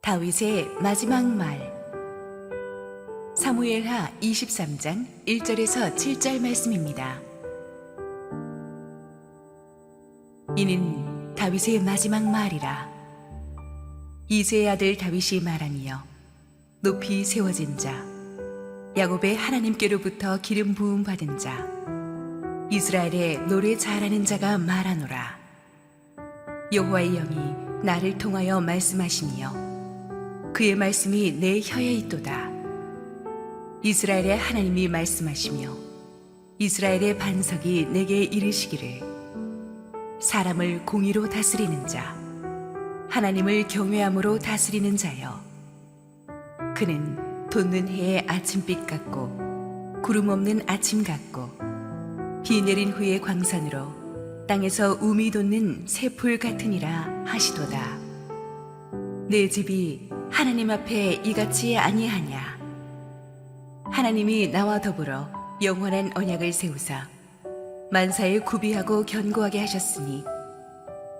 다윗의 마지막 말. 사무엘하 23장 1절에서 7절 말씀입니다. 이는 다윗의 마지막 말이라. 이새의 아들 다윗이 말하며 높이 세워진 자, 야곱의 하나님께로부터 기름 부음 받은 자, 이스라엘의 노래 잘하는 자가 말하노라. 여호와의 영이 나를 통하여 말씀하시며 그의 말씀이 내 혀에 있도다. 이스라엘의 하나님이 말씀하시며 이스라엘의 반석이 내게 이르시기를, 사람을 공의로 다스리는 자, 하나님을 경외함으로 다스리는 자여, 그는 돋는 해의 아침빛 같고 구름 없는 아침 같고 비 내린 후의 광선으로 땅에서 움이 돋는 새풀 같으니라 하시도다. 내 집이 하나님 앞에 이같이 아니하냐. 하나님이 나와 더불어 영원한 언약을 세우사 만사에 구비하고 견고하게 하셨으니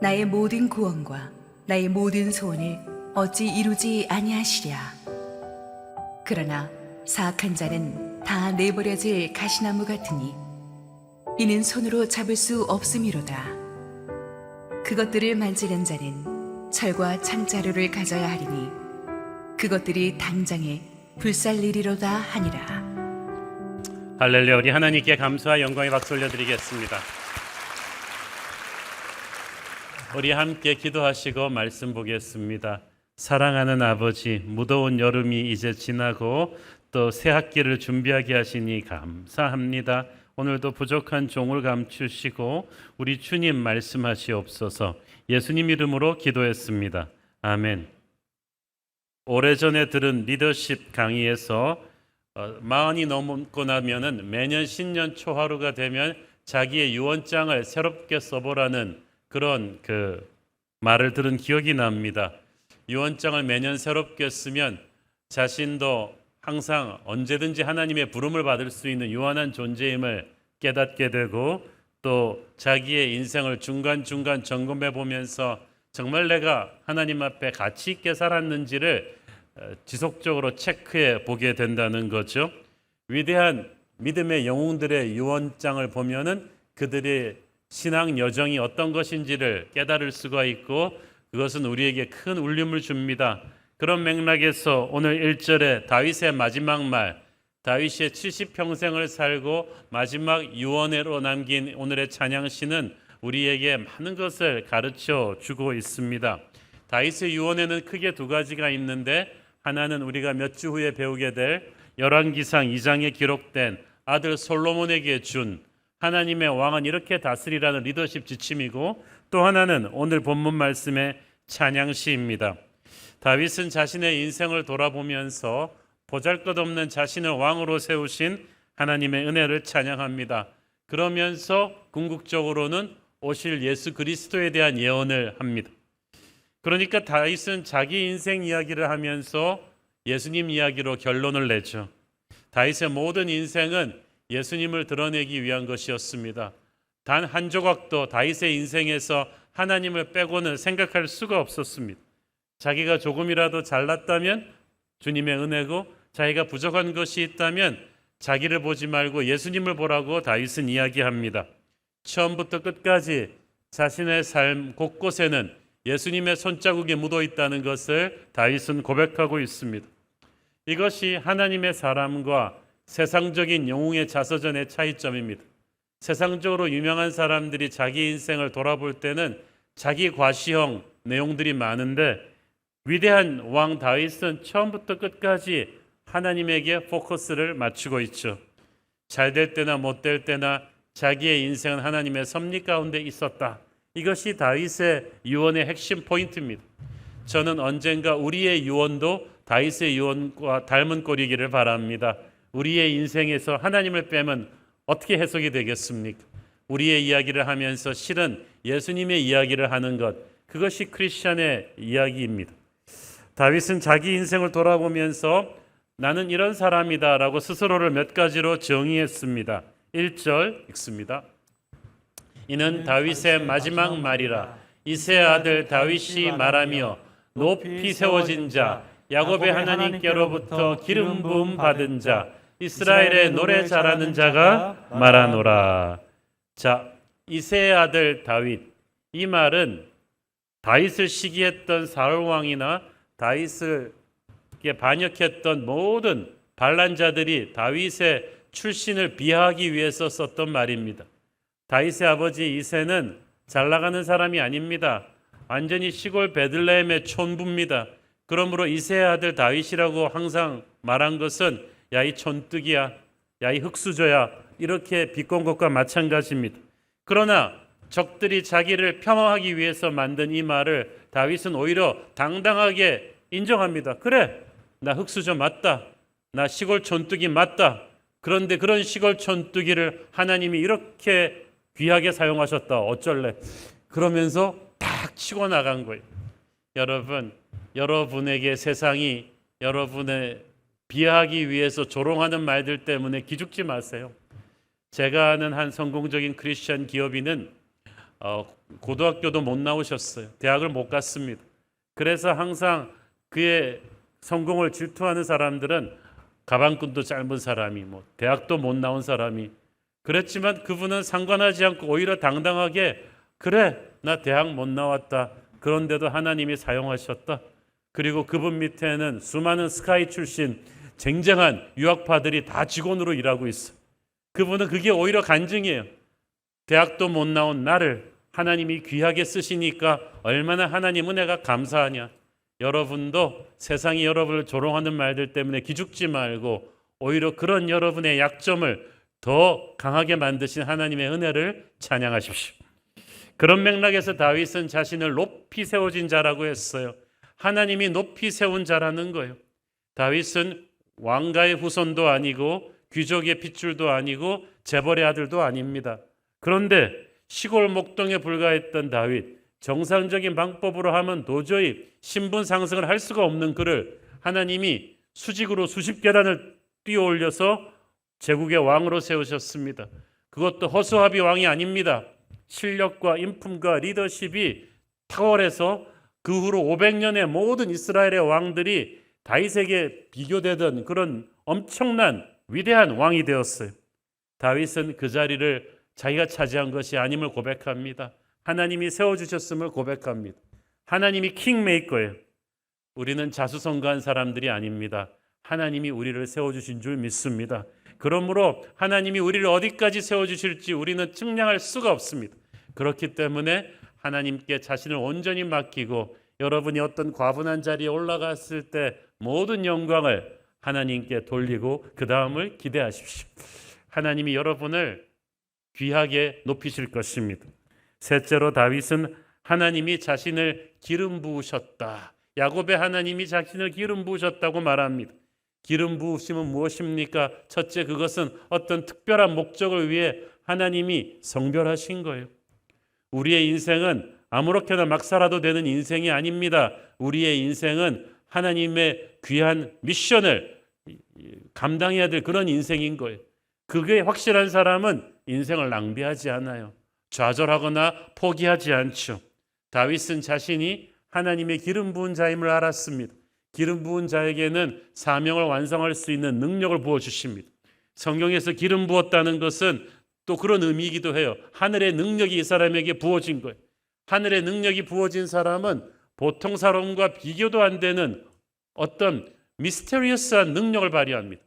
나의 모든 구원과 나의 모든 소원을 어찌 이루지 아니하시랴. 그러나 사악한 자는 다 내버려질 가시나무 같으니 이는 손으로 잡을 수 없음이로다. 그것들을 만지는 자는 철과 창자루를 가져야 하리니 그것들이 당장에 불살리리로다 하니라. 할렐루야. 우리 하나님께 감사와 영광의 박수 올려드리겠습니다. 우리 함께 기도하시고 말씀 보겠습니다. 사랑하는 아버지, 무더운 여름이 이제 지나고 또 새 학기를 준비하게 하시니 감사합니다. 오늘도 부족한 종을 감추시고 우리 주님 말씀하시옵소서. 예수님 이름으로 기도했습니다. 아멘. 오래전에 들은 리더십 강의에서 40이 넘고 나면은 매년 신년 초하루가 되면 자기의 유언장을 새롭게 써보라는 그런 말을 들은 기억이 납니다. 유언장을 매년 새롭게 쓰면 자신도 항상 언제든지 하나님의 부름을 받을 수 있는 유한한 존재임을 깨닫게 되고, 또 자기의 인생을 중간중간 점검해 보면서 정말 내가 하나님 앞에 가치 있게 살았는지를 지속적으로 체크해 보게 된다는 거죠. 위대한 믿음의 영웅들의 유언장을 보면은 그들의 신앙 여정이 어떤 것인지를 깨달을 수가 있고, 그것은 우리에게 큰 울림을 줍니다. 그런 맥락에서 오늘 1절에 다윗의 마지막 말, 다윗의 70평생을 살고 마지막 유언회로 남긴 오늘의 찬양시는 우리에게 많은 것을 가르쳐 주고 있습니다. 다윗의 유언회는 크게 두 가지가 있는데, 하나는 우리가 몇 주 후에 배우게 될 열왕기상 2장에 기록된 아들 솔로몬에게 준 하나님의 왕은 이렇게 다스리라는 리더십 지침이고, 또 하나는 오늘 본문 말씀의 찬양시입니다. 다윗은 자신의 인생을 돌아보면서 보잘것없는 자신을 왕으로 세우신 하나님의 은혜를 찬양합니다. 그러면서 궁극적으로는 오실 예수 그리스도에 대한 예언을 합니다. 그러니까 다윗은 자기 인생 이야기를 하면서 예수님 이야기로 결론을 내죠. 다윗의 모든 인생은 예수님을 드러내기 위한 것이었습니다. 단 한 조각도 다윗의 인생에서 하나님을 빼고는 생각할 수가 없었습니다. 자기가 조금이라도 잘났다면 주님의 은혜고, 자기가 부족한 것이 있다면 자기를 보지 말고 예수님을 보라고 다윗은 이야기합니다. 처음부터 끝까지 자신의 삶 곳곳에는 예수님의 손자국이 묻어 있다는 것을 다윗은 고백하고 있습니다. 이것이 하나님의 사람과 세상적인 영웅의 자서전의 차이점입니다. 세상적으로 유명한 사람들이 자기 인생을 돌아볼 때는 자기 과시형 내용들이 많은데, 위대한 왕 다윗은 처음부터 끝까지 하나님에게 포커스를 맞추고 있죠. 잘 될 때나 못 될 때나 자기의 인생은 하나님의 섭리 가운데 있었다. 이것이 다윗의 유언의 핵심 포인트입니다. 저는 언젠가 우리의 유언도 다윗의 유언과 닮은 꼴이기를 바랍니다. 우리의 인생에서 하나님을 빼면 어떻게 해석이 되겠습니까? 우리의 이야기를 하면서 실은 예수님의 이야기를 하는 것, 그것이 크리스천의 이야기입니다. 다윗은 자기 인생을 돌아보면서 나는 이런 사람이다 라고 스스로를 몇 가지로 정의했습니다. 1절 읽습니다. 이는 다윗의 마지막 말이라. 이새의 아들 다윗이 말하며 높이 세워진 자, 야곱의 하나님께로부터 기름 부음 받은 자, 이스라엘의 노래 잘하는 자가 말하노라. 자, 이새의 아들 다윗, 이 말은 다윗을 시기했던 사울 왕이나 다윗을 반역했던 모든 반란자들이 다윗의 출신을 비하하기 위해서 썼던 말입니다. 다윗의 아버지 이새는 잘 나가는 사람이 아닙니다. 완전히 시골 베들레헴의 촌부입니다. 그러므로 이새의 아들 다윗이라고 항상 말한 것은 야 이 촌뜨기야, 야 이 흙수저야, 이렇게 비꼰 것과 마찬가지입니다. 그러나 적들이 자기를 폄하하기 위해서 만든 이 말을 다윗은 오히려 당당하게 인정합니다. 그래, 나 흙수저 맞다, 나 시골 촌뜨기 맞다. 그런데 그런 시골 촌뜨기를 하나님이 이렇게 귀하게 사용하셨다, 어쩔래? 그러면서 딱 치고 나간 거예요. 여러분, 여러분에게 세상이 여러분의 비하하기 위해서 조롱하는 말들 때문에 기죽지 마세요. 제가 아는 한 성공적인 크리스천 기업인은 고등학교도 못 나오셨어요. 대학을 못 갔습니다. 그래서 항상 그의 성공을 질투하는 사람들은 가방끈도 짧은 사람이, 대학도 못 나온 사람이, 그랬지만 그분은 상관하지 않고 오히려 당당하게 그래, 나 대학 못 나왔다. 그런데도 하나님이 사용하셨다. 그리고 그분 밑에는 수많은 스카이 출신 쟁쟁한 유학파들이 다 직원으로 일하고 있어. 그분은 그게 오히려 간증이에요. 대학도 못 나온 나를 하나님이 귀하게 쓰시니까 얼마나 하나님 은혜가 감사하냐. 여러분도 세상이 여러분을 조롱하는 말들 때문에 기죽지 말고 오히려 그런 여러분의 약점을 더 강하게 만드신 하나님의 은혜를 찬양하십시오. 그런 맥락에서 다윗은 자신을 높이 세워진 자라고 했어요. 하나님이 높이 세운 자라는 거예요. 다윗은 왕가의 후손도 아니고 귀족의 핏줄도 아니고 재벌의 아들도 아닙니다. 그런데 시골 목동에 불과했던 다윗, 정상적인 방법으로 하면 도저히 신분 상승을 할 수가 없는 그를 하나님이 수직으로 수십 계단을 뛰어 올려서 제국의 왕으로 세우셨습니다. 그것도 허수아비 왕이 아닙니다. 실력과 인품과 리더십이 탁월해서 그 후로 500년의 모든 이스라엘의 왕들이 다윗에게 비교되던 그런 엄청난 위대한 왕이 되었어요. 다윗은 그 자리를 자기가 차지한 것이 아님을 고백합니다. 하나님이 세워주셨음을 고백합니다. 하나님이 킹메이커예요. 우리는 자수성가한 사람들이 아닙니다. 하나님이 우리를 세워주신 줄 믿습니다. 그러므로 하나님이 우리를 어디까지 세워주실지 우리는 측량할 수가 없습니다. 그렇기 때문에 하나님께 자신을 온전히 맡기고 여러분이 어떤 과분한 자리에 올라갔을 때 모든 영광을 하나님께 돌리고 그 다음을 기대하십시오. 하나님이 여러분을 귀하게 높이실 것입니다. 셋째로 다윗은 하나님이 자신을 기름 부으셨다. 야곱의 하나님이 자신을 기름 부으셨다고 말합니다. 기름 부으심은 무엇입니까? 첫째, 그것은 어떤 특별한 목적을 위해 하나님이 성별하신 거예요. 우리의 인생은 아무렇게나 막 살아도 되는 인생이 아닙니다. 우리의 인생은 하나님의 귀한 미션을 감당해야 될 그런 인생인 거예요. 그게 확실한 사람은 인생을 낭비하지 않아요. 좌절하거나 포기하지 않죠. 다윗은 자신이 하나님의 기름 부은 자임을 알았습니다. 기름 부은 자에게는 사명을 완성할 수 있는 능력을 부어주십니다. 성경에서 기름 부었다는 것은 또 그런 의미이기도 해요. 하늘의 능력이 이 사람에게 부어진 거예요. 하늘의 능력이 부어진 사람은 보통 사람과 비교도 안 되는 어떤 미스테리어스한 능력을 발휘합니다.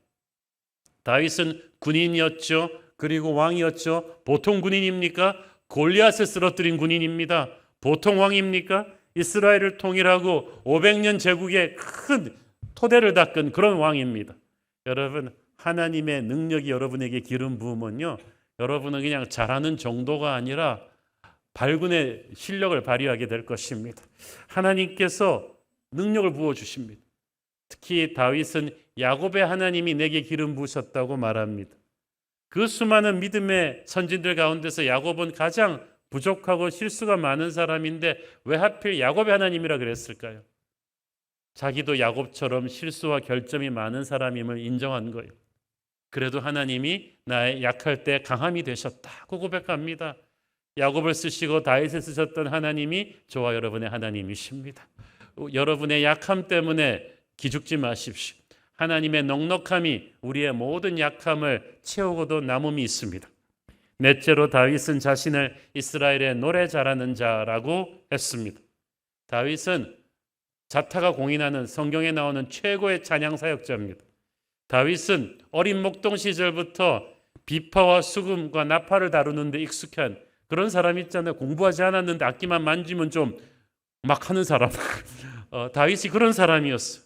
다윗은 군인이었죠. 그리고 왕이었죠. 보통 군인입니까? 골리앗을 쓰러뜨린 군인입니다. 보통 왕입니까? 이스라엘을 통일하고 500년 제국의 큰 토대를 닦은 그런 왕입니다. 여러분, 하나님의 능력이 여러분에게 기름 부으면요, 여러분은 그냥 잘하는 정도가 아니라 발군의 실력을 발휘하게 될 것입니다. 하나님께서 능력을 부어주십니다. 특히 다윗은 야곱의 하나님이 내게 기름 부으셨다고 말합니다. 그 수많은 믿음의 선진들 가운데서 야곱은 가장 부족하고 실수가 많은 사람인데 왜 하필 야곱의 하나님이라 그랬을까요? 자기도 야곱처럼 실수와 결점이 많은 사람임을 인정한 거예요. 그래도 하나님이 나의 약할 때 강함이 되셨다고 고백합니다. 야곱을 쓰시고 다윗을 쓰셨던 하나님이 저와 여러분의 하나님이십니다. 여러분의 약함 때문에 기죽지 마십시오. 하나님의 넉넉함이 우리의 모든 약함을 채우고도 남음이 있습니다. 넷째로 다윗은 자신을 이스라엘의 노래 잘하는 자라고 했습니다. 다윗은 자타가 공인하는 성경에 나오는 최고의 찬양 사역자입니다. 다윗은 어린 목동 시절부터 비파와 수금과 나팔을 다루는 데 익숙한 그런 사람 있잖아요. 공부하지 않았는데 악기만 만지면 좀 막 하는 사람. 다윗이 그런 사람이었어요.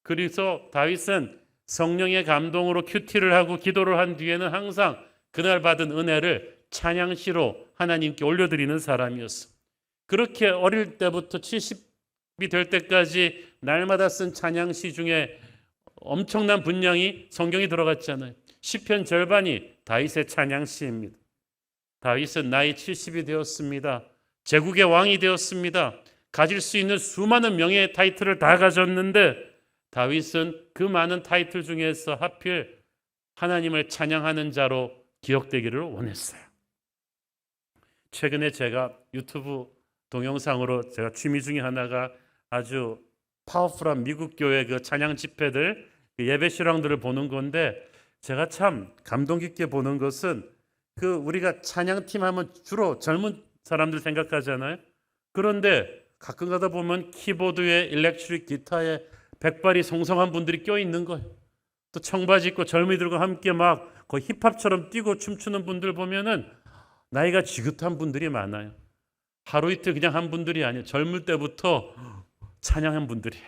그래서 다윗은 성령의 감동으로 큐티를 하고 기도를 한 뒤에는 항상 그날 받은 은혜를 찬양시로 하나님께 올려드리는 사람이었어요. 그렇게 어릴 때부터 70이 될 때까지 날마다 쓴 찬양시 중에 엄청난 분량이 성경이 들어갔잖아요. 시편 절반이 다윗의 찬양시입니다. 다윗은 나이 70이 되었습니다. 제국의 왕이 되었습니다. 가질 수 있는 수많은 명예의 타이틀을 다 가졌는데 다윗은 그 많은 타이틀 중에서 하필 하나님을 찬양하는 자로 기억되기를 원했어요. 최근에 제가 유튜브 동영상으로 제가 취미 중에 하나가 아주 파워풀한 미국 교회 그 찬양 집회들, 그 예배 실황들을 보는 건데 제가 참 감동 깊게 보는 것은 그 우리가 찬양팀 하면 주로 젊은 사람들 생각하잖아요. 그런데 가끔 가다 보면 키보드에 일렉트릭 기타에 백발이 송성한 분들이 껴있는 거예요. 또 청바지 입고 젊은이들과 함께 막 거의 힙합처럼 뛰고 춤추는 분들 보면은 나이가 지긋한 분들이 많아요. 하루 이틀 그냥 한 분들이 아니에요. 젊을 때부터 찬양한 분들이에요.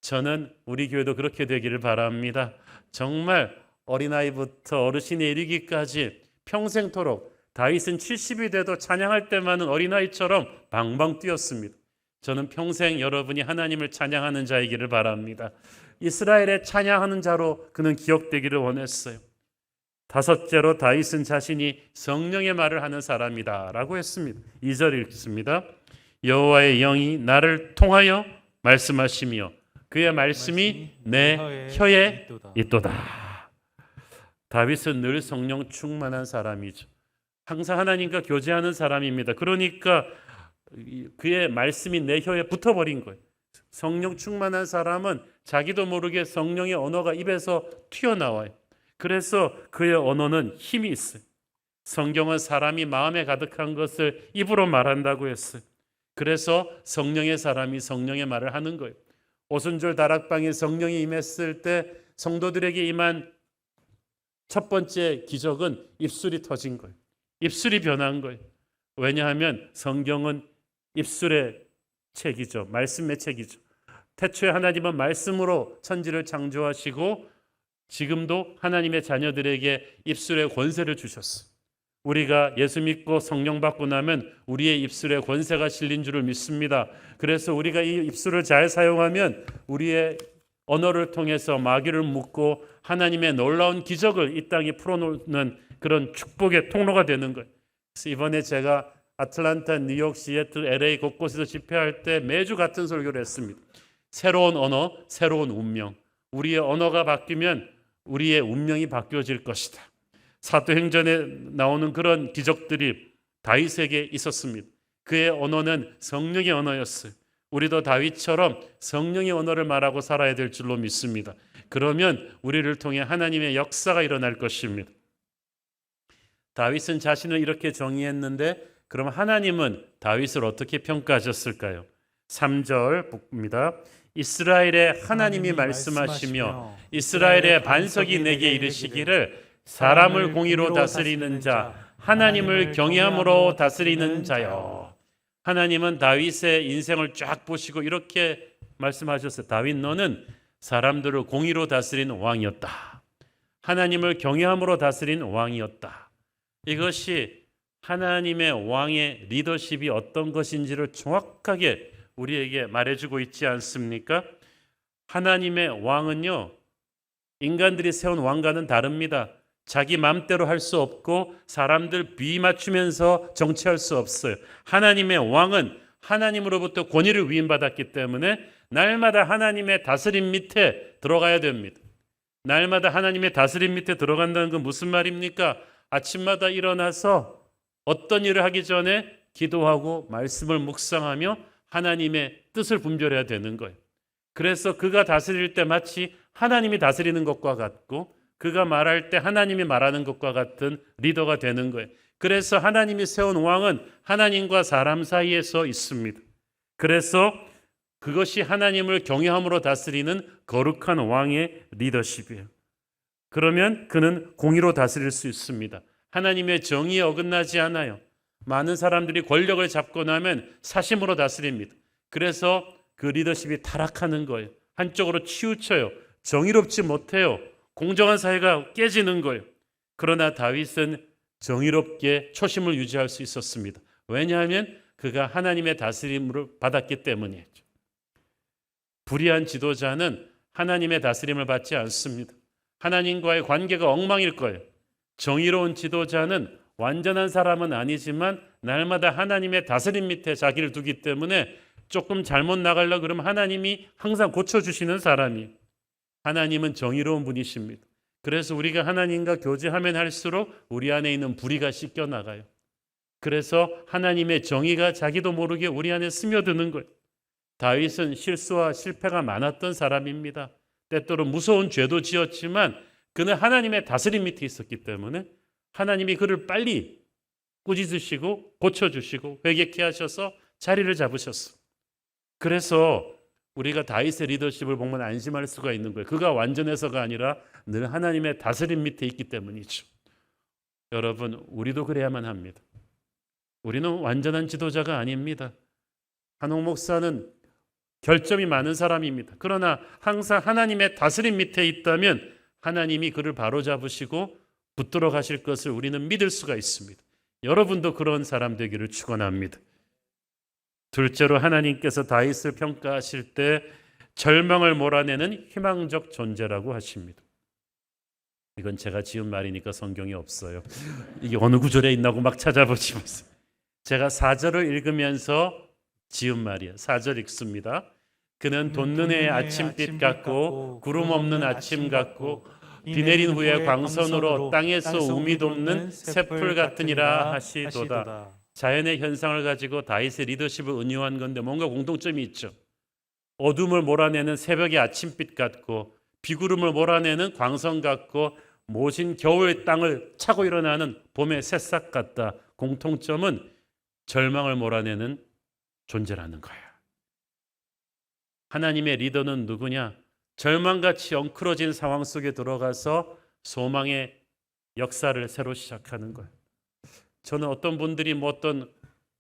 저는 우리 교회도 그렇게 되기를 바랍니다. 정말 어린아이부터 어르신에 이르기까지 평생토록 다윗은 70이 돼도 찬양할 때만은 어린아이처럼 방방 뛰었습니다. 저는 평생 여러분이 하나님을 찬양하는 자이기를 바랍니다. 이스라엘의 찬양하는 자로 그는 기억되기를 원했어요. 다섯째로 다윗은 자신이 성령의 말을 하는 사람이다 라고 했습니다. 2절 읽습니다. 여호와의 영이 나를 통하여 말씀하시며 그의 말씀이 내 혀에 있도다. 다윗은 늘 성령 충만한 사람이죠. 항상 하나님과 교제하는 사람입니다. 그러니까 그의 말씀이 내 혀에 붙어버린 거예요. 성령 충만한 사람은 자기도 모르게 성령의 언어가 입에서 튀어나와요. 그래서 그의 언어는 힘이 있어요. 성경은 사람이 마음에 가득한 것을 입으로 말한다고 했어요. 그래서 성령의 사람이 성령의 말을 하는 거예요. 오순절 다락방에 성령이 임했을 때 성도들에게 임한 첫 번째 기적은 입술이 터진 거예요. 입술이 변한 거예요. 왜냐하면 성경은 입술의 책이죠. 말씀의 책이죠. 태초에 하나님은 말씀으로 천지를 창조하시고 지금도 하나님의 자녀들에게 입술의 권세를 주셨어요. 우리가 예수 믿고 성령 받고 나면 우리의 입술에 권세가 실린 줄을 믿습니다. 그래서 우리가 이 입술을 잘 사용하면 우리의 언어를 통해서 마귀를 묶고 하나님의 놀라운 기적을 이 땅에 풀어놓는 그런 축복의 통로가 되는 거예요. 그래서 이번에 제가 아틀란타, 뉴욕, 시애틀, LA 곳곳에서 집회할 때 매주 같은 설교를 했습니다. 새로운 언어, 새로운 운명. 우리의 언어가 바뀌면 우리의 운명이 바뀌어질 것이다. 사도행전에 나오는 그런 기적들이 다윗에게 있었습니다. 그의 언어는 성령의 언어였어요. 우리도 다윗처럼 성령의 언어를 말하고 살아야 될 줄로 믿습니다. 그러면 우리를 통해 하나님의 역사가 일어날 것입니다. 다윗은 자신을 이렇게 정의했는데 그럼 하나님은 다윗을 어떻게 평가하셨을까요? 3절 봅니다. 이스라엘의 하나님이 말씀하시며 이스라엘의 반석이 내게 이르시기를 사람을 공의로 다스리는 자 하나님을 경외함으로 다스리는 자요. 하나님은 다윗의 인생을 쫙 보시고 이렇게 말씀하셨어요. 다윗 너는 사람들을 공의로 다스리는 왕이었다. 하나님을 경외함으로 다스리는 왕이었다. 이것이 하나님의 왕의 리더십이 어떤 것인지를 정확하게 우리에게 말해주고 있지 않습니까? 하나님의 왕은요, 인간들이 세운 왕과는 다릅니다. 자기 맘대로 할 수 없고 사람들 비위 맞추면서 정치할 수 없어요. 하나님의 왕은 하나님으로부터 권위를 위임받았기 때문에 날마다 하나님의 다스림 밑에 들어가야 됩니다. 날마다 하나님의 다스림 밑에 들어간다는 건 무슨 말입니까? 아침마다 일어나서 어떤 일을 하기 전에 기도하고 말씀을 묵상하며 하나님의 뜻을 분별해야 되는 거예요. 그래서 그가 다스릴 때 마치 하나님이 다스리는 것과 같고 그가 말할 때 하나님이 말하는 것과 같은 리더가 되는 거예요. 그래서 하나님이 세운 왕은 하나님과 사람 사이에서 있습니다. 그래서 그것이 하나님을 경외함으로 다스리는 거룩한 왕의 리더십이에요. 그러면 그는 공의로 다스릴 수 있습니다. 하나님의 정의에 어긋나지 않아요. 많은 사람들이 권력을 잡고 나면 사심으로 다스립니다. 그래서 그 리더십이 타락하는 거예요. 한쪽으로 치우쳐요. 정의롭지 못해요. 공정한 사회가 깨지는 거예요. 그러나 다윗은 정의롭게 초심을 유지할 수 있었습니다. 왜냐하면 그가 하나님의 다스림을 받았기 때문이에요. 불의한 지도자는 하나님의 다스림을 받지 않습니다. 하나님과의 관계가 엉망일 거예요. 정의로운 지도자는 완전한 사람은 아니지만 날마다 하나님의 다스림 밑에 자기를 두기 때문에 조금 잘못 나가려고 그러면 하나님이 항상 고쳐주시는 사람이, 하나님은 정의로운 분이십니다. 그래서 우리가 하나님과 교제하면 할수록 우리 안에 있는 불의가 씻겨나가요. 그래서 하나님의 정의가 자기도 모르게 우리 안에 스며드는 거예요. 다윗은 실수와 실패가 많았던 사람입니다. 때때로 무서운 죄도 지었지만 그는 하나님의 다스림 밑에 있었기 때문에 하나님이 그를 빨리 꾸짖으시고 고쳐주시고 회개케 하셔서 자리를 잡으셨어. 그래서 우리가 다윗의 리더십을 보면 안심할 수가 있는 거예요. 그가 완전해서가 아니라 늘 하나님의 다스림 밑에 있기 때문이죠. 여러분, 우리도 그래야만 합니다. 우리는 완전한 지도자가 아닙니다. 한옥 목사는 결점이 많은 사람입니다. 그러나 항상 하나님의 다스림 밑에 있다면 하나님이 그를 바로잡으시고 붙들어 가실 것을 우리는 믿을 수가 있습니다. 여러분도 그런 사람 되기를 축원합니다. 둘째로 하나님께서 다윗을 평가하실 때 절망을 몰아내는 희망적 존재라고 하십니다. 이건 제가 지은 말이니까 성경에 없어요. 이게 어느 구절에 있나고 막 찾아보지 마세요. 제가 4절을 읽으면서 지은 말이에요. 4절 읽습니다. 그는 돋는 해의 아침빛 같고 구름 없는 아침 같고 비 내린 후에 광선으로 땅에서 우미 돋는 새풀 같으니라 하시도다. 자연의 현상을 가지고 다윗의 리더십을 은유한 건데 뭔가 공통점이 있죠. 어둠을 몰아내는 새벽의 아침빛 같고 비구름을 몰아내는 광선 같고 모진 겨울 땅을 차고 일어나는 봄의 새싹 같다. 공통점은 절망을 몰아내는 존재라는 거예요. 하나님의 리더는 누구냐? 절망같이 엉클어진 상황 속에 들어가서 소망의 역사를 새로 시작하는 거예요. 저는 어떤 분들이 뭐 어떤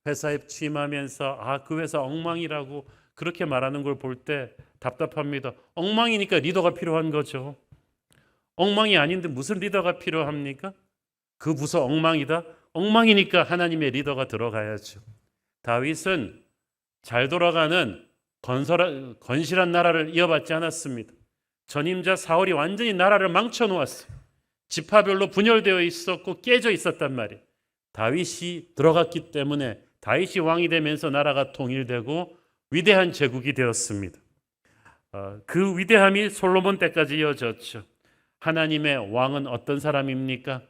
회사에 취임하면서 그 회사 엉망이라고 그렇게 말하는 걸 볼 때 답답합니다. 엉망이니까 리더가 필요한 거죠. 엉망이 아닌데 무슨 리더가 필요합니까? 그 부서 엉망이다? 엉망이니까 하나님의 리더가 들어가야죠. 다윗은 잘 돌아가는 건실한 나라를 이어받지 않았습니다. 전임자 사울이 완전히 나라를 망쳐놓았어요. 지파별로 분열되어 있었고 깨져 있었단 말이에요. 다윗이 들어갔기 때문에 다윗이 왕이 되면서 나라가 통일되고 위대한 제국이 되었습니다. 그 위대함이 솔로몬 때까지 이어졌죠. 하나님의 왕은 어떤 사람입니까?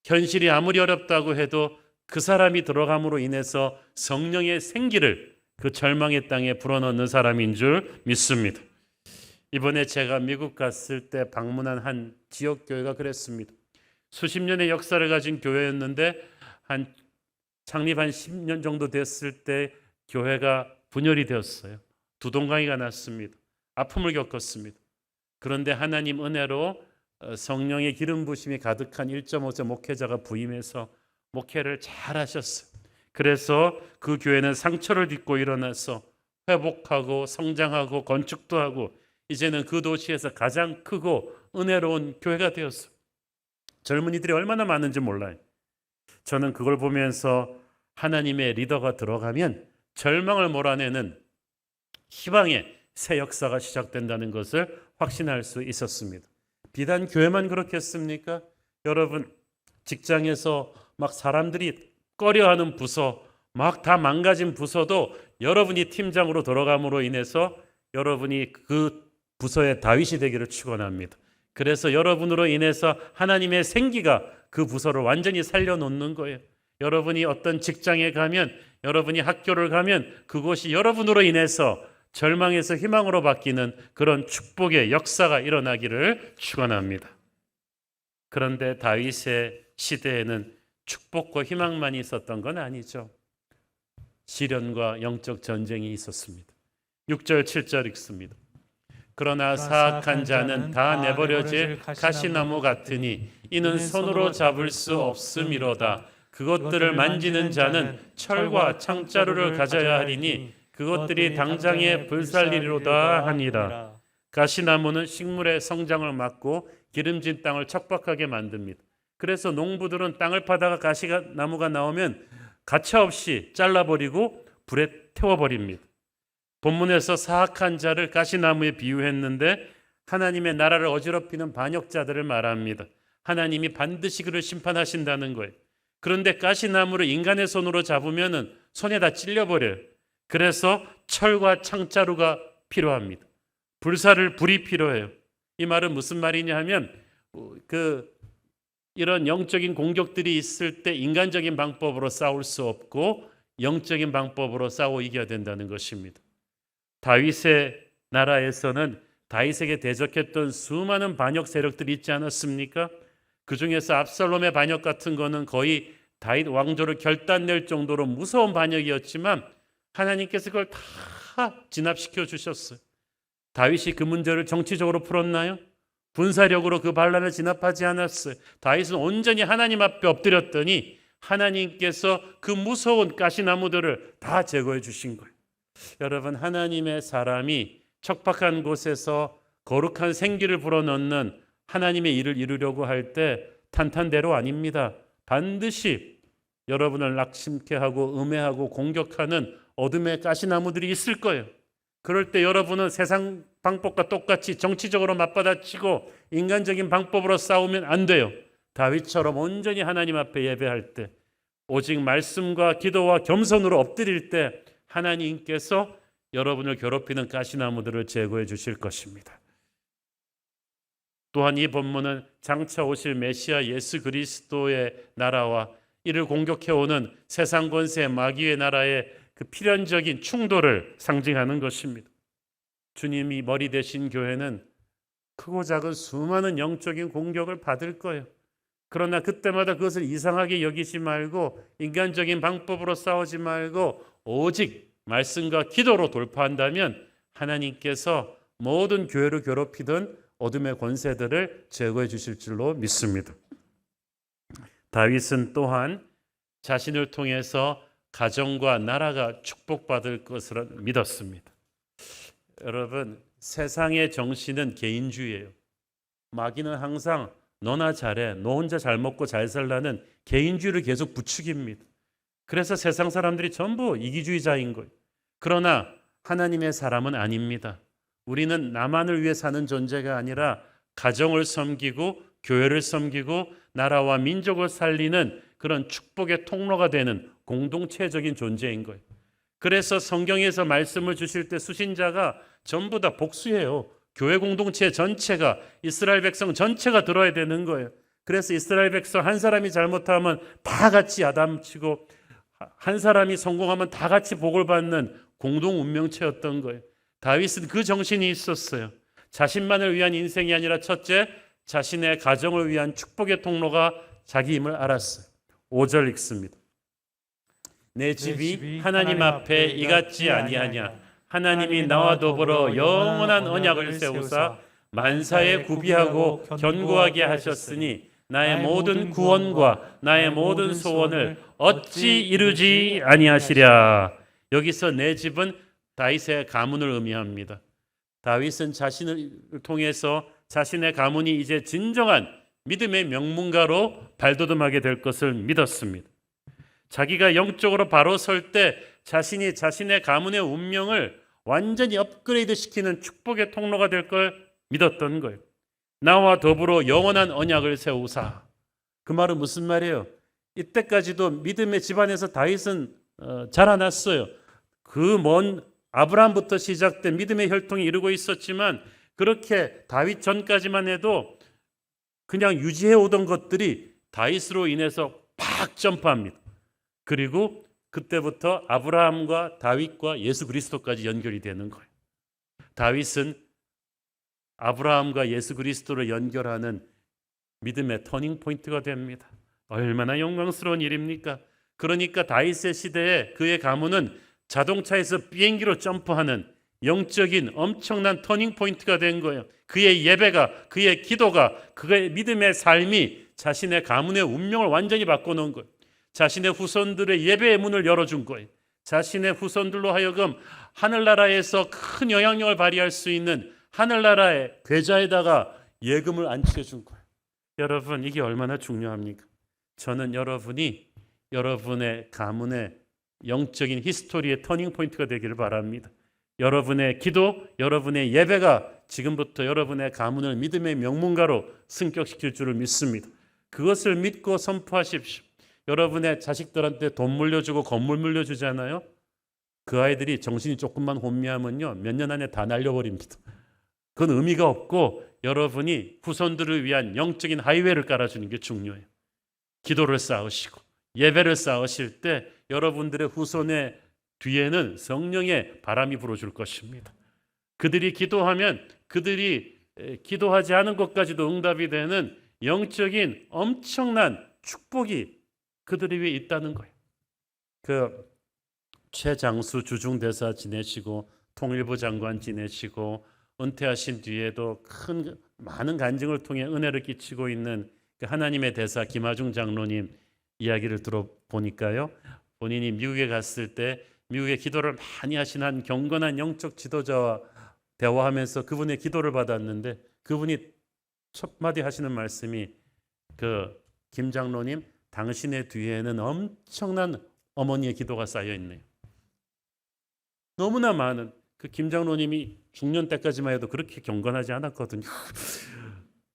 현실이 아무리 어렵다고 해도 그 사람이 들어감으로 인해서 성령의 생기를 그 절망의 땅에 불어넣는 사람인 줄 믿습니다. 이번에 제가 미국 갔을 때 방문한 한 지역교회가 그랬습니다. 수십 년의 역사를 가진 교회였는데 창립 한 10년 정도 됐을 때 교회가 분열이 되었어요. 두동강이가 났습니다. 아픔을 겪었습니다. 그런데 하나님 은혜로 성령의 기름 부심이 가득한 1.5세 목회자가 부임해서 목회를 잘 하셨어요. 그래서 그 교회는 상처를 딛고 일어나서 회복하고 성장하고 건축도 하고 이제는 그 도시에서 가장 크고 은혜로운 교회가 되었어요. 젊은이들이 얼마나 많은지 몰라요. 저는 그걸 보면서 하나님의 리더가 들어가면 절망을 몰아내는 희망의 새 역사가 시작된다는 것을 확신할 수 있었습니다. 비단 교회만 그렇겠습니까? 여러분, 직장에서 막 사람들이 꺼려하는 부서, 막 다 망가진 부서도 여러분이 팀장으로 들어감으로 인해서 여러분이 그 부서의 다윗이 되기를 축원합니다. 그래서 여러분으로 인해서 하나님의 생기가 그 부서를 완전히 살려놓는 거예요. 여러분이 어떤 직장에 가면 여러분이 학교를 가면 그곳이 여러분으로 인해서 절망에서 희망으로 바뀌는 그런 축복의 역사가 일어나기를 축원합니다. 그런데 다윗의 시대에는 축복과 희망만이 있었던 건 아니죠. 시련과 영적 전쟁이 있었습니다. 6절 7절 읽습니다. 그러나 사악한 자는 다 내버려질 가시나무 같으니 이는 손으로 잡을 수 없음이로다. 그것들을 만지는 자는 철과 창자루를 가져야 하리니 그것들이 당장에 불살리리로다 하니라. 가시나무는 식물의 성장을 막고 기름진 땅을 척박하게 만듭니다. 그래서 농부들은 땅을 파다가 가시나무가 나오면 가차없이 잘라버리고 불에 태워버립니다. 본문에서 사악한 자를 가시나무에 비유했는데 하나님의 나라를 어지럽히는 반역자들을 말합니다. 하나님이 반드시 그를 심판하신다는 거예요. 그런데 가시나무를 인간의 손으로 잡으면 손에 다 찔려버려요. 그래서 철과 창자루가 필요합니다. 불이 필요해요. 이 말은 무슨 말이냐 하면 이런 영적인 공격들이 있을 때 인간적인 방법으로 싸울 수 없고 영적인 방법으로 싸워 이겨야 된다는 것입니다. 다윗의 나라에서는 다윗에게 대적했던 수많은 반역 세력들이 있지 않았습니까? 그 중에서 압살롬의 반역 같은 거는 거의 다윗 왕조를 결단낼 정도로 무서운 반역이었지만 하나님께서 그걸 다 진압시켜 주셨어요. 다윗이 그 문제를 정치적으로 풀었나요? 군사력으로 그 반란을 진압하지 않았어요. 다윗은 온전히 하나님 앞에 엎드렸더니 하나님께서 그 무서운 가시나무들을 다 제거해 주신 거예요. 여러분, 하나님의 사람이 척박한 곳에서 거룩한 생기를 불어넣는 하나님의 일을 이루려고 할 때 탄탄대로 아닙니다. 반드시 여러분을 낙심케 하고 음해하고 공격하는 어둠의 가시나무들이 있을 거예요. 그럴 때 여러분은 세상 방법과 똑같이 정치적으로 맞받아치고 인간적인 방법으로 싸우면 안 돼요. 다윗처럼 온전히 하나님 앞에 예배할 때, 오직 말씀과 기도와 겸손으로 엎드릴 때 하나님께서 여러분을 괴롭히는 가시나무들을 제거해 주실 것입니다. 또한 이 본문은 장차 오실 메시아 예수 그리스도의 나라와 이를 공격해오는 세상 권세 마귀의 나라의 그 필연적인 충돌을 상징하는 것입니다. 주님이 머리 되신 교회는 크고 작은 수많은 영적인 공격을 받을 거예요. 그러나 그때마다 그것을 이상하게 여기지 말고 인간적인 방법으로 싸우지 말고 오직 말씀과 기도로 돌파한다면 하나님께서 모든 교회를 괴롭히던 어둠의 권세들을 제거해 주실 줄로 믿습니다. 다윗은 또한 자신을 통해서 가정과 나라가 축복받을 것을 믿었습니다. 여러분, 세상의 정신은 개인주의예요. 마귀는 항상 너나 잘해, 너 혼자 잘 먹고 잘 살라는 개인주의를 계속 부추깁니다. 그래서 세상 사람들이 전부 이기주의자인 거예요. 그러나 하나님의 사람은 아닙니다. 우리는 나만을 위해 사는 존재가 아니라 가정을 섬기고 교회를 섬기고 나라와 민족을 살리는 그런 축복의 통로가 되는 공동체적인 존재인 거예요. 그래서 성경에서 말씀을 주실 때 수신자가 전부 다 복수예요. 교회 공동체 전체가, 이스라엘 백성 전체가 들어야 되는 거예요. 그래서 이스라엘 백성 한 사람이 잘못하면 다 같이 야단치고 한 사람이 성공하면 다 같이 복을 받는 공동 운명체였던 거예요. 다윗은 그 정신이 있었어요. 자신만을 위한 인생이 아니라 첫째, 자신의 가정을 위한 축복의 통로가 자기임을 알았어요. 5절 읽습니다. 내 집이 하나님 앞에 이같지 아니하냐. 하나님이 나와 더불어 영원한 언약을 세우사 만사에 구비하고 견고하게 하셨으니 나의 모든 구원과 나의 모든 소원을 어찌 이루지 아니하시랴. 여기서 내 집은 다윗의 가문을 의미합니다. 다윗은 자신을 통해서 자신의 가문이 이제 진정한 믿음의 명문가로 발돋움하게 될 것을 믿었습니다. 자기가 영적으로 바로 설 때 자신이 자신의 가문의 운명을 완전히 업그레이드 시키는 축복의 통로가 될 걸 믿었던 거예요. 나와 더불어 영원한 언약을 세우사. 그 말은 무슨 말이에요? 이때까지도 믿음의 집안에서 다윗은 자라났어요. 그 먼 아브라함부터 시작된 믿음의 혈통이 이루고 있었지만 그렇게 다윗 전까지만 해도 그냥 유지해 오던 것들이 다윗으로 인해서 팍 점프합니다. 그리고 그때부터 아브라함과 다윗과 예수 그리스도까지 연결이 되는 거예요. 다윗은 아브라함과 예수 그리스도를 연결하는 믿음의 터닝 포인트가 됩니다. 얼마나 영광스러운 일입니까? 그러니까 다윗의 시대에 그의 가문은 자동차에서 비행기로 점프하는 영적인 엄청난 터닝 포인트가 된 거예요. 그의 예배가, 그의 기도가, 그의 믿음의 삶이 자신의 가문의 운명을 완전히 바꿔놓은 거예요. 자신의 후손들의 예배의 문을 열어준 거예요. 자신의 후손들로 하여금 하늘나라에서 큰 영향력을 발휘할 수 있는 하늘나라의 계좌에다가 예금을 안치해준 거예요. 여러분, 이게 얼마나 중요합니까? 저는 여러분이 여러분의 가문의 영적인 히스토리의 터닝 포인트가 되기를 바랍니다. 여러분의 기도, 여러분의 예배가 지금부터 여러분의 가문을 믿음의 명문가로 승격시킬 줄을 믿습니다. 그것을 믿고 선포하십시오. 여러분의 자식들한테 돈 물려주고 건물 물려주잖아요. 그 아이들이 정신이 조금만 혼미하면요, 몇 년 안에 다 날려버립니다. 그건 의미가 없고 여러분이 후손들을 위한 영적인 하이웨이를 깔아주는 게 중요해요. 기도를 쌓으시고 예배를 쌓으실 때 여러분들의 후손의 뒤에는 성령의 바람이 불어줄 것입니다. 그들이 기도하면 그들이 기도하지 않은 것까지도 응답이 되는 영적인 엄청난 축복이 그들이 위해 있다는 거예요. 그 최장수 주중대사 지내시고 통일부 장관 지내시고 은퇴하신 뒤에도 많은 간증을 통해 은혜를 끼치고 있는 그 하나님의 대사 김하중 장로님 이야기를 들어보니까요, 본인이 미국에 갔을 때 미국에 기도를 많이 하신 한 경건한 영적 지도자와 대화하면서 그분의 기도를 받았는데 그분이 첫 마디 하시는 말씀이 김 장로님, 당신의 뒤에는 엄청난 어머니의 기도가 쌓여 있네요. 너무나 많은 김 장로님이 중년 때까지만 해도 그렇게 경건하지 않았거든요.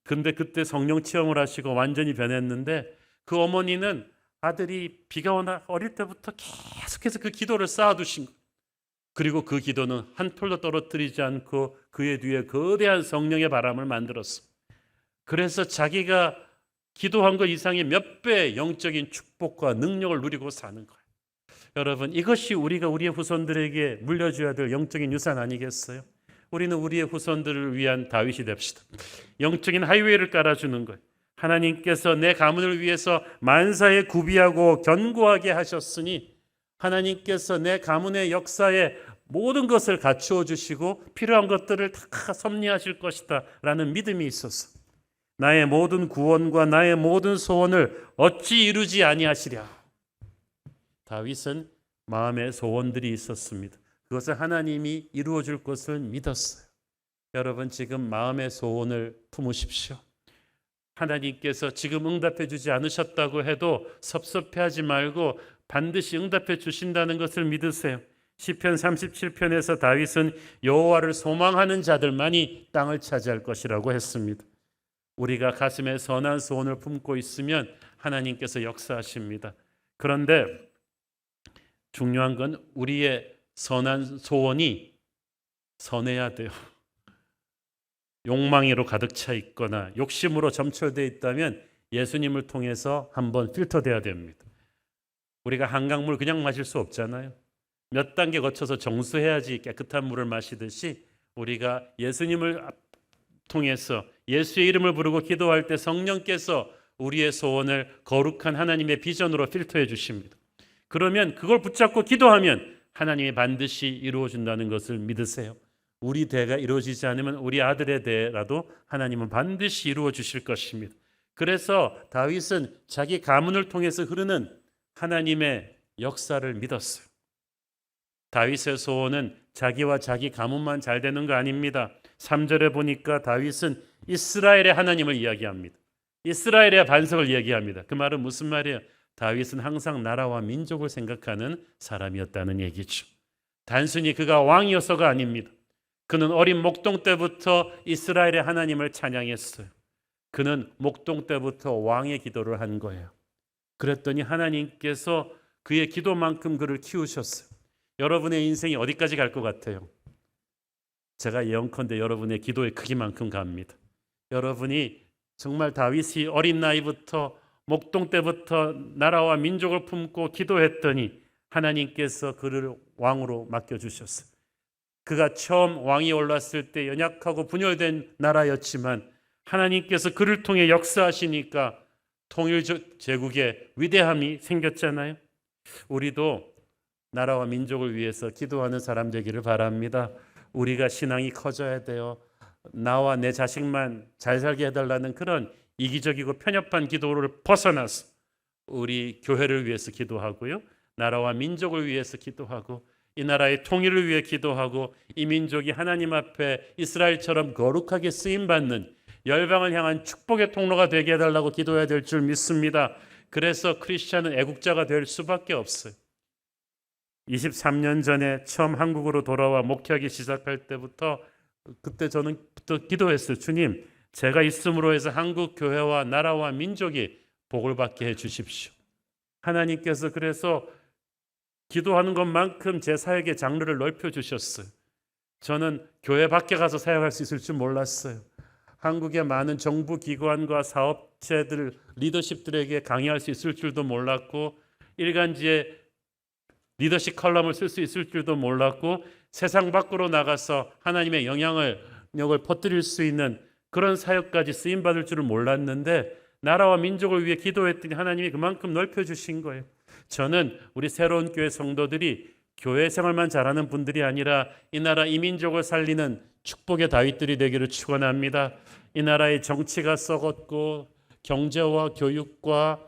근데 그때 성령 체험을 하시고 완전히 변했는데 그 어머니는 아들이 비가 오나 어릴 때부터 계속해서 그 기도를 쌓아두신 거예요. 그리고 그 기도는 한 톨도 떨어뜨리지 않고 그의 뒤에 거대한 성령의 바람을 만들었어. 그래서 자기가 기도한 것 이상의 몇 배의 영적인 축복과 능력을 누리고 사는 거예요. 여러분, 이것이 우리가 우리의 후손들에게 물려줘야 될 영적인 유산 아니겠어요? 우리는 우리의 후손들을 위한 다윗이 됩시다. 영적인 하이웨이를 깔아주는 거예요. 하나님께서 내 가문을 위해서 만사에 구비하고 견고하게 하셨으니 하나님께서 내 가문의 역사에 모든 것을 갖추어 주시고 필요한 것들을 다 섭리하실 것이다 라는 믿음이 있어서 나의 모든 구원과 나의 모든 소원을 어찌 이루지 아니하시랴. 다윗은 마음의 소원들이 있었습니다. 그것을 하나님이 이루어 줄 것을 믿었어요. 여러분, 지금 마음의 소원을 품으십시오. 하나님께서 지금 응답해 주지 않으셨다고 해도 섭섭해하지 말고 반드시 응답해 주신다는 것을 믿으세요. 시편 37편에서 다윗은 여호와를 소망하는 자들만이 땅을 차지할 것이라고 했습니다. 우리가 가슴에 선한 소원을 품고 있으면 하나님께서 역사하십니다. 그런데 중요한 건 우리의 선한 소원이 선해야 돼요. 욕망으로 가득 차 있거나 욕심으로 점철되어 있다면 예수님을 통해서 한번 필터돼야 됩니다. 우리가 한강물 그냥 마실 수 없잖아요. 몇 단계 거쳐서 정수해야지 깨끗한 물을 마시듯이 우리가 예수님을 통해서 예수의 이름을 부르고 기도할 때 성령께서 우리의 소원을 거룩한 하나님의 비전으로 필터해 주십니다. 그러면 그걸 붙잡고 기도하면 하나님이 반드시 이루어 준다는 것을 믿으세요. 우리 대가 이루어지지 않으면 우리 아들의 대라도 하나님은 반드시 이루어 주실 것입니다. 그래서 다윗은 자기 가문을 통해서 흐르는 하나님의 역사를 믿었어요. 다윗의 소원은 자기와 자기 가문만 잘 되는 거 아닙니다. 3절에 보니까 다윗은 이스라엘의 하나님을 이야기합니다. 이스라엘의 반석을 이야기합니다. 그 말은 무슨 말이에요? 다윗은 항상 나라와 민족을 생각하는 사람이었다는 얘기죠. 단순히 그가 왕이어서가 아닙니다. 그는 어린 목동 때부터 이스라엘의 하나님을 찬양했어요. 그는 목동 때부터 왕의 기도를 한 거예요. 그랬더니 하나님께서 그의 기도만큼 그를 키우셨어요. 여러분의 인생이 어디까지 갈 것 같아요? 제가 예언컨대 여러분의 기도의 크기만큼 갑니다. 여러분이 정말 다윗이 어린 나이부터 목동 때부터 나라와 민족을 품고 기도했더니 하나님께서 그를 왕으로 맡겨주셨어요. 그가 처음 왕이 올랐을 때 연약하고 분열된 나라였지만 하나님께서 그를 통해 역사하시니까 통일 제국의 위대함이 생겼잖아요. 우리도 나라와 민족을 위해서 기도하는 사람 되기를 바랍니다. 우리가 신앙이 커져야 돼요. 나와 내 자식만 잘 살게 해달라는 그런 이기적이고 편협한 기도를 벗어나서 우리 교회를 위해서 기도하고요, 나라와 민족을 위해서 기도하고 이 나라의 통일을 위해 기도하고 이 민족이 하나님 앞에 이스라엘처럼 거룩하게 쓰임받는 열방을 향한 축복의 통로가 되게 해달라고 기도해야 될 줄 믿습니다. 그래서 크리스찬은 애국자가 될 수밖에 없어요. 23년 전에 처음 한국으로 돌아와 목회하기 시작할 때부터 그때 저는 또 기도했어요. 주님, 제가 있음으로 해서 한국 교회와 나라와 민족이 복을 받게 해 주십시오. 하나님께서 그래서 기도하는 것만큼 제 사역의 장르를 넓혀 주셨어요. 저는 교회 밖에 가서 사역할 수 있을 줄 몰랐어요. 한국의 많은 정부 기관과 사업체들, 리더십들에게 강의할 수 있을 줄도 몰랐고 일간지에 리더십 컬럼을 쓸 수 있을 줄도 몰랐고 세상 밖으로 나가서 하나님의 영향력을 퍼뜨릴 수 있는 그런 사역까지 쓰임받을 줄을 몰랐는데 나라와 민족을 위해 기도했더니 하나님이 그만큼 넓혀주신 거예요. 저는 우리 새로운 교회 성도들이 교회 생활만 잘하는 분들이 아니라 이 나라 이 민족을 살리는 축복의 다윗들이 되기를 축원합니다. 이 나라의 정치가 썩었고 경제와 교육과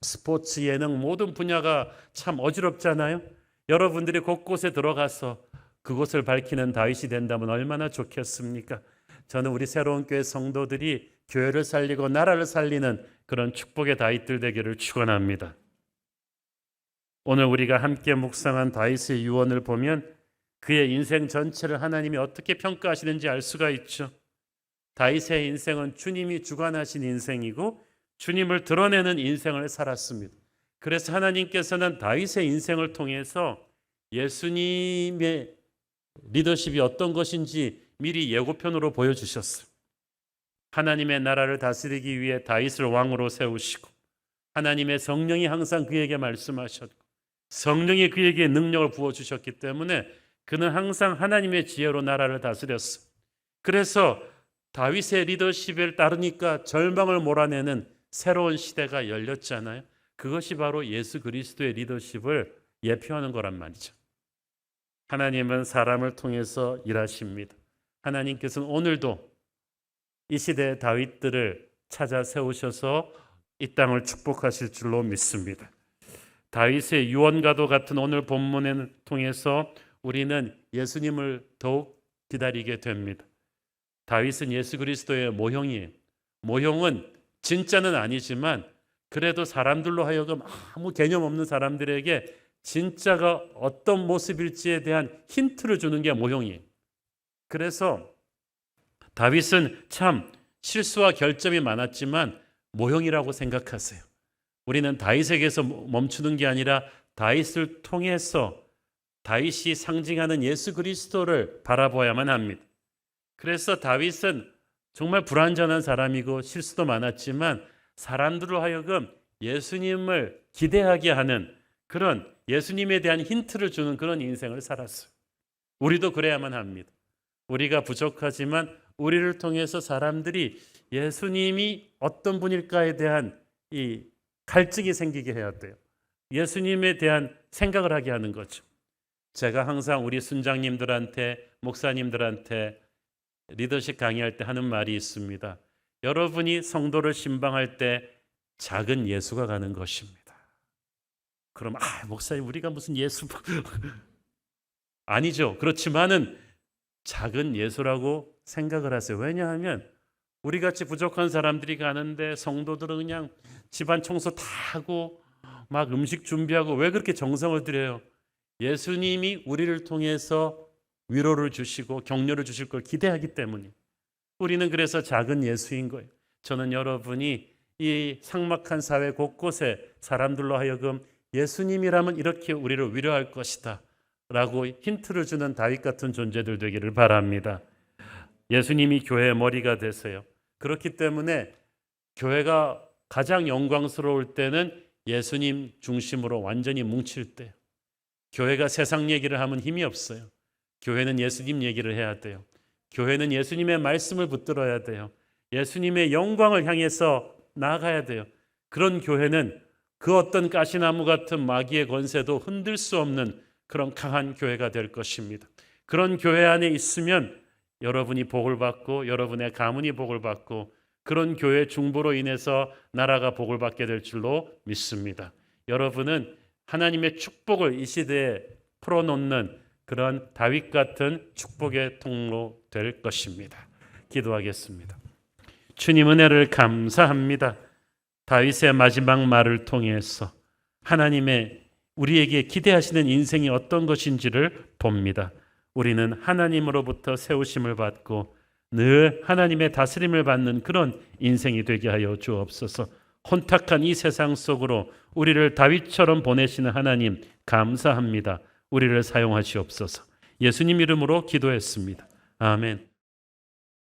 스포츠, 예능 모든 분야가 참 어지럽잖아요. 여러분들이 곳곳에 들어가서 그곳을 밝히는 다윗이 된다면 얼마나 좋겠습니까? 저는 우리 새로운 교회 성도들이 교회를 살리고 나라를 살리는 그런 축복의 다윗들 되기를 축원합니다. 오늘 우리가 함께 묵상한 다윗의 유언을 보면 그의 인생 전체를 하나님이 어떻게 평가하시는지 알 수가 있죠. 다윗의 인생은 주님이 주관하신 인생이고 주님을 드러내는 인생을 살았습니다. 그래서 하나님께서는 다윗의 인생을 통해서 예수님의 리더십이 어떤 것인지 미리 예고편으로 보여주셨어요. 하나님의 나라를 다스리기 위해 다윗을 왕으로 세우시고 하나님의 성령이 항상 그에게 말씀하셨고 성령이 그에게 능력을 부어주셨기 때문에 그는 항상 하나님의 지혜로 나라를 다스렸어요. 그래서 다윗의 리더십을 따르니까 절망을 몰아내는 새로운 시대가 열렸잖아요. 그것이 바로 예수 그리스도의 리더십을 예표하는 거란 말이죠. 하나님은 사람을 통해서 일하십니다. 하나님께서는 오늘도 이 시대의 다윗들을 찾아 세우셔서 이 땅을 축복하실 줄로 믿습니다. 다윗의 유언과도 같은 오늘 본문을 통해서 우리는 예수님을 더욱 기다리게 됩니다. 다윗은 예수 그리스도의 모형이에요. 모형은 진짜는 아니지만 그래도 사람들로 하여금 아무 개념 없는 사람들에게 진짜가 어떤 모습일지에 대한 힌트를 주는 게 모형이에요. 그래서 다윗은 참 실수와 결점이 많았지만 모형이라고 생각하세요. 우리는 다윗에게서 멈추는 게 아니라 다윗을 통해서 다윗이 상징하는 예수 그리스도를 바라봐야만 합니다. 그래서 다윗은 정말 불완전한 사람이고 실수도 많았지만 사람들로 하여금 예수님을 기대하게 하는 그런 예수님에 대한 힌트를 주는 그런 인생을 살았어요. 우리도 그래야만 합니다. 우리가 부족하지만 우리를 통해서 사람들이 예수님이 어떤 분일까에 대한 이 갈증이 생기게 해야 돼요. 예수님에 대한 생각을 하게 하는 거죠. 제가 항상 우리 순장님들한테 목사님들한테 리더십 강의할 때 하는 말이 있습니다. 여러분이 성도를 신방할 때 작은 예수가 가는 것입니다. 그럼 목사님 우리가 무슨 예수 아니죠. 그렇지만은 작은 예수라고 생각을 하세요. 왜냐하면 우리같이 부족한 사람들이 가는데 성도들은 그냥 집안 청소 다 하고 막 음식 준비하고 왜 그렇게 정성을 들여요? 예수님이 우리를 통해서 위로를 주시고 격려를 주실 걸 기대하기 때문이에요. 우리는 그래서 작은 예수인 거예요. 저는 여러분이 이 삭막한 사회 곳곳에 사람들로 하여금 예수님이라면 이렇게 우리를 위로할 것이다 라고 힌트를 주는 다윗 같은 존재들 되기를 바랍니다. 예수님이 교회의 머리가 되세요. 그렇기 때문에 교회가 가장 영광스러울 때는 예수님 중심으로 완전히 뭉칠 때, 교회가 세상 얘기를 하면 힘이 없어요. 교회는 예수님 얘기를 해야 돼요. 교회는 예수님의 말씀을 붙들어야 돼요. 예수님의 영광을 향해서 나아가야 돼요. 그런 교회는 그 어떤 가시나무 같은 마귀의 권세도 흔들 수 없는 그런 강한 교회가 될 것입니다. 그런 교회 안에 있으면 여러분이 복을 받고 여러분의 가문이 복을 받고 그런 교회 중보로 인해서 나라가 복을 받게 될 줄로 믿습니다. 여러분은 하나님의 축복을 이 시대에 풀어놓는 그런 다윗 같은 축복의 통로 될 것입니다. 기도하겠습니다. 주님 은혜를 감사합니다. 다윗의 마지막 말을 통해서 하나님의 우리에게 기대하시는 인생이 어떤 것인지를 봅니다. 우리는 하나님으로부터 세우심을 받고 늘 하나님의 다스림을 받는 그런 인생이 되게 하여 주옵소서. 혼탁한 이 세상 속으로 우리를 다윗처럼 보내시는 하나님 감사합니다. 우리를 사용하시옵소서. 예수님 이름으로 기도했습니다. 아멘.